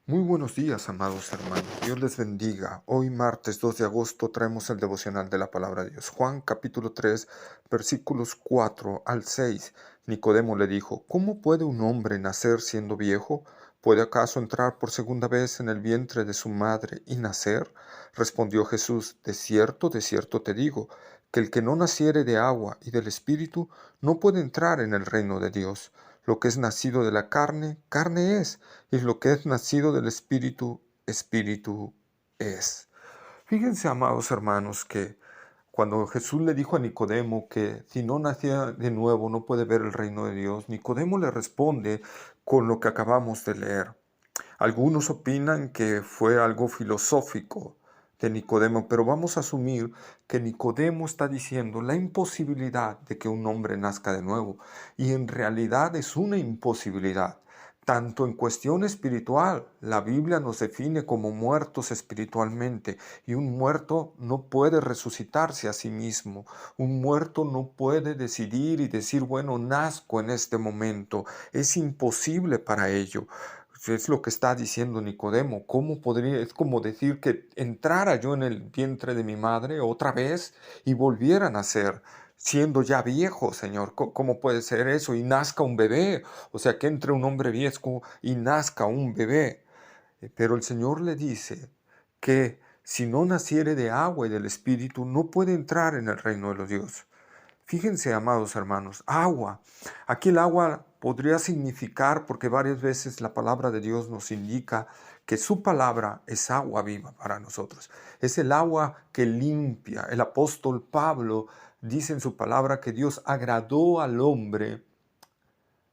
Muy buenos días, amados hermanos. Dios les bendiga. Hoy, martes 2 de agosto, traemos el devocional de la palabra de Dios. Juan capítulo 3, versículos 4 al 6. Nicodemo le dijo: ¿Cómo puede un hombre nacer siendo viejo? ¿Puede acaso entrar por segunda vez en el vientre de su madre y nacer? Respondió Jesús: de cierto te digo, que el que no naciere de agua y del Espíritu no puede entrar en el reino de Dios. Lo que es nacido de la carne, carne es, y lo que es nacido del Espíritu, Espíritu es. Fíjense, amados hermanos, que cuando Jesús le dijo a Nicodemo que si no nacía de nuevo no puede ver el reino de Dios, Nicodemo le responde con lo que acabamos de leer. Algunos opinan que fue algo filosófico de Nicodemo, pero vamos a asumir que Nicodemo está diciendo la imposibilidad de que un hombre nazca de nuevo. Y en realidad es una imposibilidad. Tanto en cuestión espiritual, la Biblia nos define como muertos espiritualmente, y un muerto no puede resucitarse a sí mismo. Un muerto no puede decidir y decir, bueno, nazco en este momento. Es imposible para ello. Es lo que está diciendo Nicodemo. ¿Cómo podría? Es como decir que entrara yo en el vientre de mi madre otra vez y volviera a nacer, siendo ya viejo, Señor. ¿Cómo puede ser eso? Y nazca un bebé. O sea, que entre un hombre viejo y nazca un bebé. Pero el Señor le dice que si no naciere de agua y del Espíritu, no puede entrar en el reino de los dioses. Fíjense, amados hermanos, agua. Aquí el agua podría significar, porque varias veces la palabra de Dios nos indica que su palabra es agua viva para nosotros. Es el agua que limpia. El apóstol Pablo dice en su palabra que Dios agradó al hombre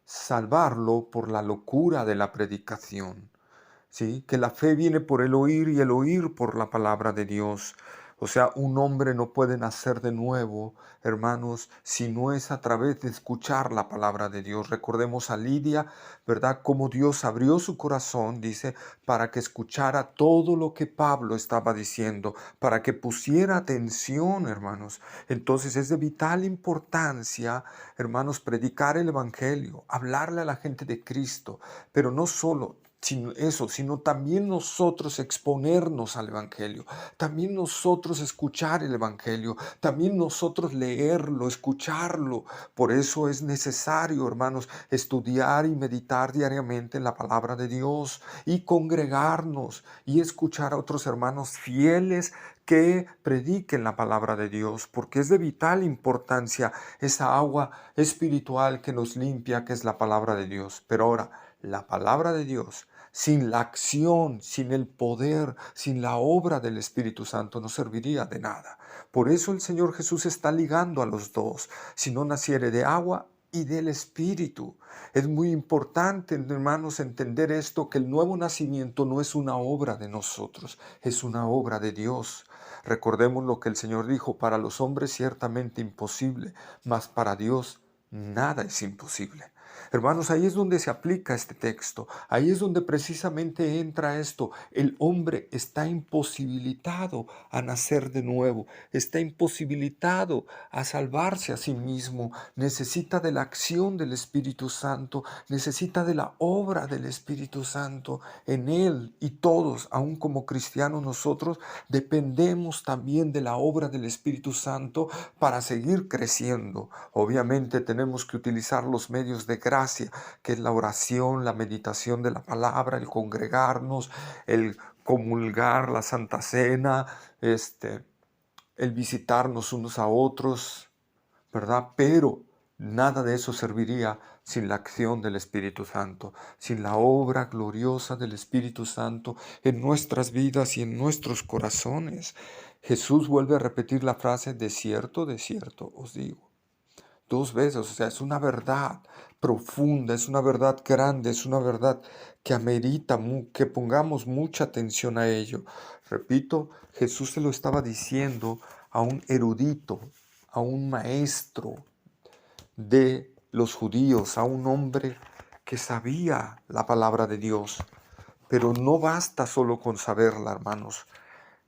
salvarlo por la locura de la predicación. ¿Sí? Que la fe viene por el oír y el oír por la palabra de Dios. O sea, un hombre no puede nacer de nuevo, hermanos, si no es a través de escuchar la palabra de Dios. Recordemos a Lidia, ¿verdad? Cómo Dios abrió su corazón, dice, para que escuchara todo lo que Pablo estaba diciendo, para que pusiera atención, hermanos. Entonces es de vital importancia, hermanos, predicar el Evangelio, hablarle a la gente de Cristo, pero no solo sino también nosotros exponernos al Evangelio, también nosotros escuchar el Evangelio, también nosotros leerlo, escucharlo. Por eso es necesario, hermanos, estudiar y meditar diariamente en la palabra de Dios y congregarnos y escuchar a otros hermanos fieles que prediquen la palabra de Dios, porque es de vital importancia esa agua espiritual que nos limpia, que es la palabra de Dios. Pero ahora, la palabra de Dios, sin la acción, sin el poder, sin la obra del Espíritu Santo, no serviría de nada. Por eso el Señor Jesús está ligando a los dos. Si no naciere de agua y del Espíritu. Es muy importante, hermanos, entender esto, que el nuevo nacimiento no es una obra de nosotros, es una obra de Dios. Recordemos lo que el Señor dijo: para los hombres ciertamente imposible, mas para Dios nada es imposible. Hermanos, ahí es donde se aplica este texto, ahí es donde precisamente entra esto. El hombre está imposibilitado a nacer de nuevo, está imposibilitado a salvarse a sí mismo, necesita de la acción del Espíritu Santo, necesita de la obra del Espíritu Santo en él, y todos, aun como cristianos nosotros, dependemos también de la obra del Espíritu Santo para seguir creciendo. Obviamente tenemos que utilizar los medios de gracia, que es la oración, la meditación de la palabra, el congregarnos, el comulgar la Santa Cena, el visitarnos unos a otros, ¿verdad? Pero nada de eso serviría sin la acción del Espíritu Santo, sin la obra gloriosa del Espíritu Santo en nuestras vidas y en nuestros corazones. Jesús vuelve a repetir la frase: de cierto os digo. Dos veces, o sea, es una verdad profunda, es una verdad grande, es una verdad que amerita que pongamos mucha atención a ello. Repito, Jesús se lo estaba diciendo a un erudito, a un maestro de los judíos, a un hombre que sabía la palabra de Dios. Pero no basta solo con saberla, hermanos.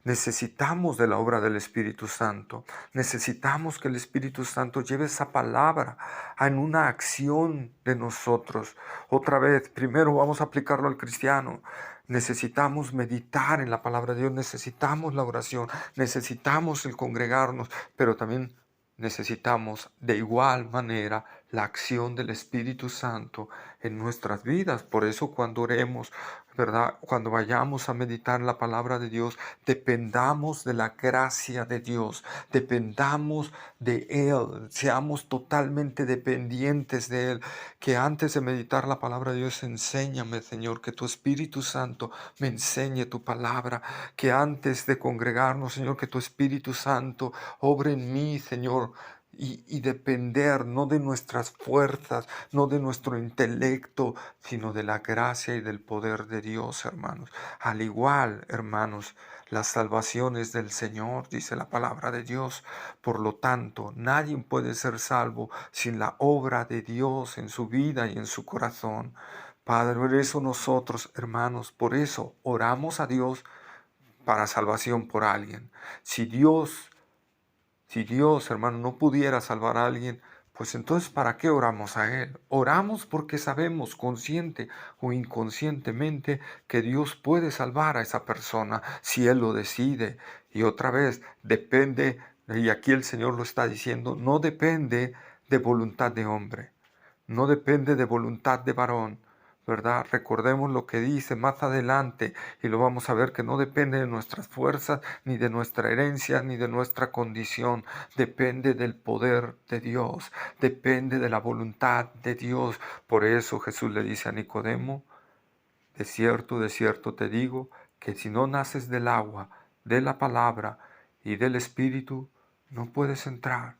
Necesitamos de la obra del Espíritu Santo. Necesitamos que el Espíritu Santo lleve esa palabra en una acción de nosotros. Otra vez, primero vamos a aplicarlo al cristiano. Necesitamos meditar en la palabra de Dios, necesitamos la oración, necesitamos el congregarnos, pero también necesitamos de igual manera la acción del Espíritu Santo en nuestras vidas. Por eso cuando oremos, ¿verdad? Cuando vayamos a meditar la palabra de Dios, dependamos de la gracia de Dios, dependamos de Él, seamos totalmente dependientes de Él. Que antes de meditar la palabra de Dios, enséñame, Señor, que tu Espíritu Santo me enseñe tu palabra. Que antes de congregarnos, Señor, que tu Espíritu Santo obre en mí, Señor. Y depender no de nuestras fuerzas, no de nuestro intelecto, sino de la gracia y del poder de Dios, hermanos. Al igual, hermanos, la salvación es del Señor, dice la palabra de Dios. Por lo tanto, nadie puede ser salvo sin la obra de Dios en su vida y en su corazón. Padre, por eso nosotros, hermanos, por eso oramos a Dios para salvación por alguien. Si Dios, hermano, no pudiera salvar a alguien, pues entonces ¿para qué oramos a Él? Oramos porque sabemos, consciente o inconscientemente, que Dios puede salvar a esa persona si Él lo decide. Y otra vez, depende, y aquí el Señor lo está diciendo, no depende de voluntad de hombre, no depende de voluntad de varón, ¿verdad? Recordemos lo que dice más adelante y lo vamos a ver, que no depende de nuestras fuerzas, ni de nuestra herencia, ni de nuestra condición. Depende del poder de Dios, depende de la voluntad de Dios. Por eso Jesús le dice a Nicodemo, de cierto te digo, que si no naces del agua, de la palabra y del Espíritu, no puedes entrar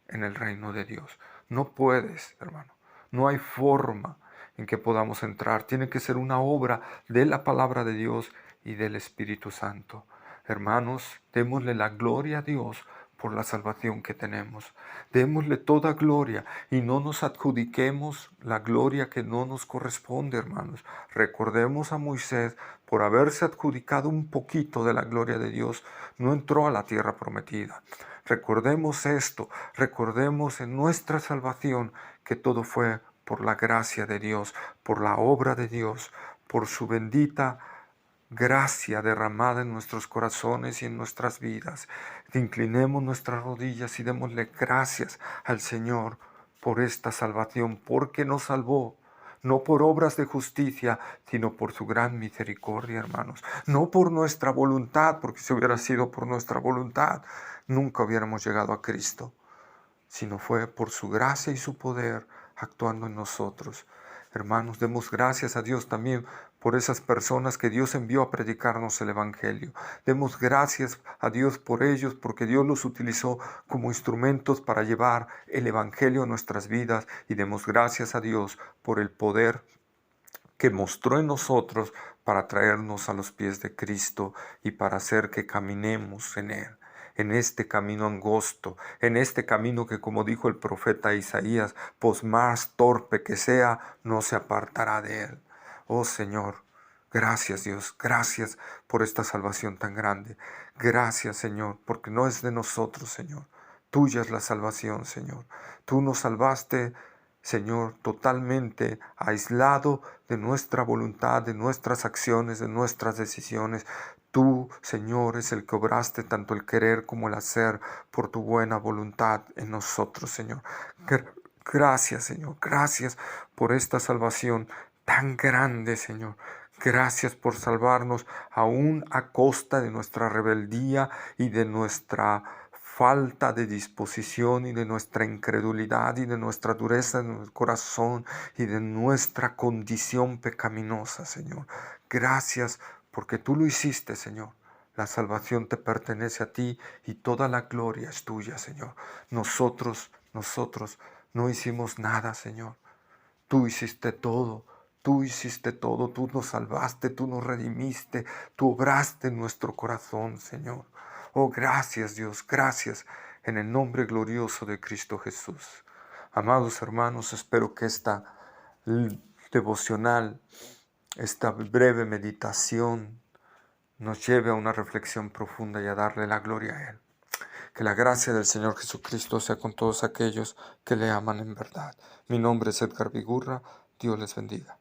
en el reino de Dios. No puedes, hermano. No hay forma en que podamos entrar. Tiene que ser una obra de la palabra de Dios y del Espíritu Santo. Hermanos, démosle la gloria a Dios por la salvación que tenemos. Démosle toda gloria y no nos adjudiquemos la gloria que no nos corresponde, hermanos. Recordemos a Moisés, por haberse adjudicado un poquito de la gloria de Dios, no entró a la tierra prometida. Recordemos esto, recordemos en nuestra salvación que todo fue por la gracia de Dios, por la obra de Dios, por su bendita gracia derramada en nuestros corazones y en nuestras vidas. Inclinemos nuestras rodillas y démosle gracias al Señor por esta salvación, porque nos salvó. No por obras de justicia, sino por su gran misericordia, hermanos. No por nuestra voluntad, porque si hubiera sido por nuestra voluntad, nunca hubiéramos llegado a Cristo, sino fue por su gracia y su poder actuando en nosotros. Hermanos, demos gracias a Dios también por esas personas que Dios envió a predicarnos el Evangelio. Demos gracias a Dios por ellos, porque Dios los utilizó como instrumentos para llevar el Evangelio a nuestras vidas. Y demos gracias a Dios por el poder que mostró en nosotros para traernos a los pies de Cristo y para hacer que caminemos en Él, en este camino angosto, en este camino que, como dijo el profeta Isaías, pues más torpe que sea, no se apartará de Él. Oh Señor, gracias Dios, gracias por esta salvación tan grande. Gracias Señor, porque no es de nosotros, Señor. Tuya es la salvación, Señor. Tú nos salvaste, Señor, totalmente aislado de nuestra voluntad, de nuestras acciones, de nuestras decisiones. Tú, Señor, es el que obraste tanto el querer como el hacer por tu buena voluntad en nosotros, Señor. Gracias, Señor. Gracias por esta salvación tan grande, Señor. Gracias por salvarnos aún a costa de nuestra rebeldía y de nuestra falta de disposición y de nuestra incredulidad y de nuestra dureza en el corazón y de nuestra condición pecaminosa, Señor. Gracias porque tú lo hiciste, Señor. La salvación te pertenece a ti y toda la gloria es tuya, Señor. Nosotros no hicimos nada, Señor. Tú hiciste todo. Tú hiciste todo, tú nos salvaste, tú nos redimiste, tú obraste en nuestro corazón, Señor. Oh, gracias Dios, gracias en el nombre glorioso de Cristo Jesús. Amados hermanos, espero que esta devocional, esta breve meditación nos lleve a una reflexión profunda y a darle la gloria a Él. Que la gracia del Señor Jesucristo sea con todos aquellos que le aman en verdad. Mi nombre es Edgar Vigurra. Dios les bendiga.